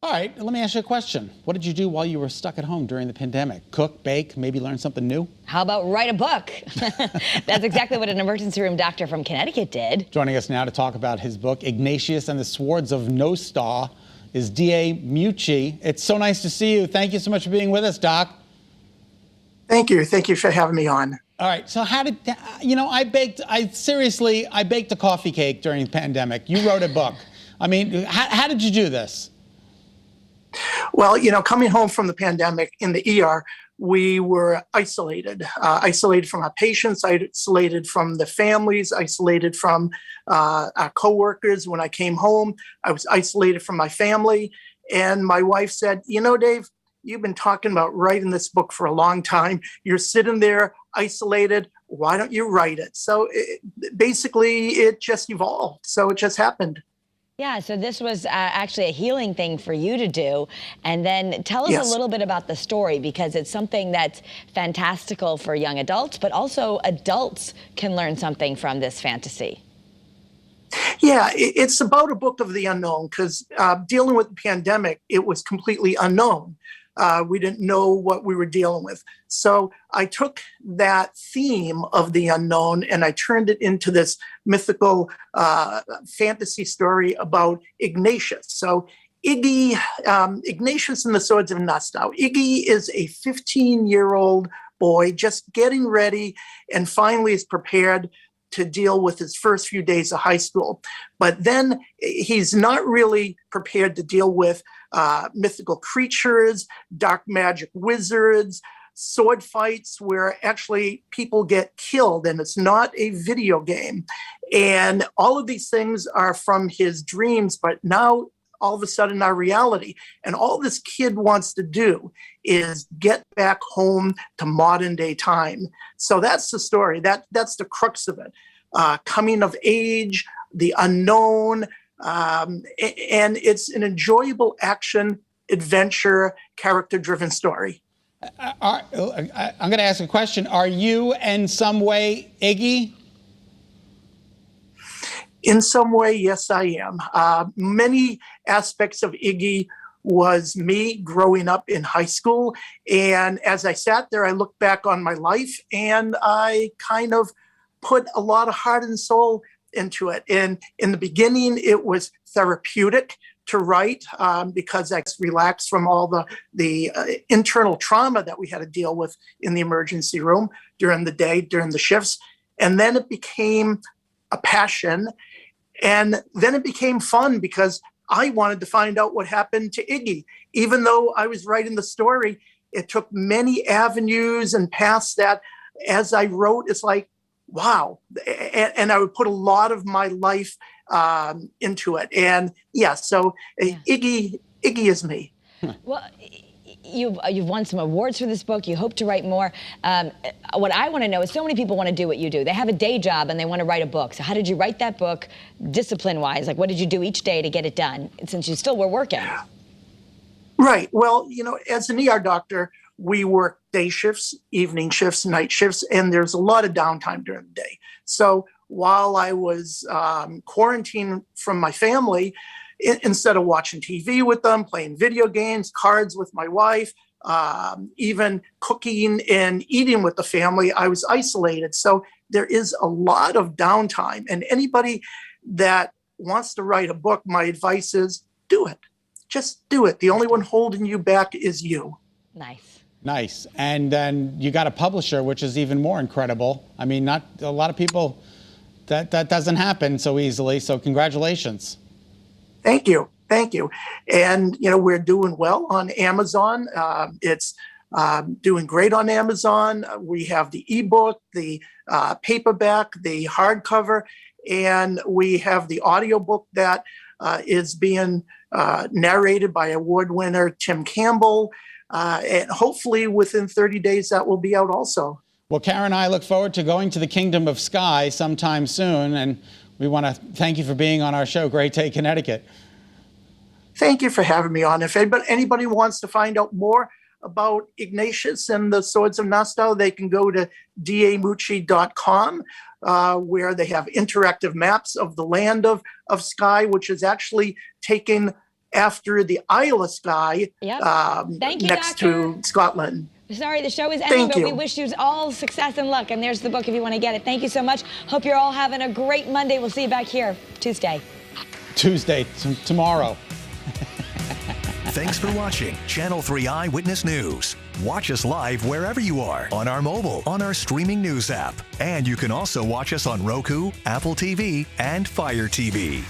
All right, let me ask you a question. What did you do while you were stuck at home during the pandemic? Cook, bake, maybe learn something new? How about write a book? That's exactly what an emergency room doctor from Connecticut did. Joining us now to talk about his book, Ignatius and the Swords of Nostaw, is D.A. Mucci. It's so nice to see you. Thank you so much for being with us, Doc. Thank you. Thank you for having me on. All right, so how did, I baked a coffee cake during the pandemic. You wrote a book. I mean, how did you do this? Well, coming home from the pandemic in the ER, we were isolated from our patients, isolated from the families, isolated from our coworkers. When I came home, I was isolated from my family. And my wife said, Dave, you've been talking about writing this book for a long time. You're sitting there isolated. Why don't you write it? So basically, it just evolved. So it just happened. Yeah, so this was actually a healing thing for you to do. And then tell us a little bit about the story, because it's something that's fantastical for young adults, but also adults can learn something from this fantasy. Yeah, it's about a book of the unknown, because dealing with the pandemic, it was completely unknown. We didn't know what we were dealing with. So I took that theme of the unknown and I turned it into this mythical fantasy story about Ignatius. So Ignatius and the Swords of Nostaw. Iggy is a 15-year-old boy just getting ready and finally is prepared to deal with his first few days of high school. But then he's not really prepared to deal with mythical creatures, dark magic wizards, sword fights where actually people get killed and it's not a video game. And all of these things are from his dreams, but now all of a sudden our reality. And all this kid wants to do is get back home to modern day time. So that's the story. That's the crux of it. Coming of age, the unknown, and it's an enjoyable action, adventure, character-driven story. I'm going to ask a question. Are you in some way Iggy? In some way, yes, I am. Many aspects of Iggy was me growing up in high school. And as I sat there, I looked back on my life and I kind of put a lot of heart and soul into it. And in the beginning, it was therapeutic to write because I relaxed from all the internal trauma that we had to deal with in the emergency room during the day, during the shifts. And then it became a passion. And then it became fun because I wanted to find out what happened to Iggy. Even though I was writing the story, it took many avenues and paths that as I wrote, it's like, wow. And I would put a lot of my life into it. And Iggy is me. Well, you've won some awards for this book. You hope to write more. What I want to know is, so many people want to do what you do. They have a day job and they want to write a book. So how did you write that book discipline-wise? Like, what did you do each day to get it done, since you still were working? Right. Well, as an ER doctor, we work day shifts, evening shifts, night shifts, and there's a lot of downtime during the day. So while I was quarantined from my family, instead of watching TV with them, playing video games, cards with my wife, even cooking and eating with the family, I was isolated. So there is a lot of downtime. And anybody that wants to write a book, my advice is do it. Just do it. The only one holding you back is you. Nice. And then you got a publisher, which is even more incredible. I mean, not a lot of people, that doesn't happen so easily. So congratulations. Thank you. And, we're doing well on Amazon. It's doing great on Amazon. We have the ebook, the paperback, the hardcover, and we have the audiobook that is being narrated by award winner Tim Campbell. And hopefully within 30 days, that will be out also. Well, Karen and I look forward to going to the Kingdom of Sky sometime soon. And we want to thank you for being on our show, Great Day, Connecticut. Thank you for having me on. If anybody wants to find out more about Ignatius and the Swords of Nostaw, they can go to damucci.com, where they have interactive maps of the land of Sky, which is actually taken after the Isles guy Yep. Thank you, next Doctor. to Scotland. Sorry, the show is ending, Thank but we you. wish you all success and luck. And there's the book if you want to get it. Thank you so much. Hope you're all having a great Monday. We'll see you back here Tuesday. Tomorrow. Thanks for watching Channel 3 Eyewitness News. Watch us live wherever you are on our mobile, on our streaming news app. And you can also watch us on Roku, Apple TV, and Fire TV.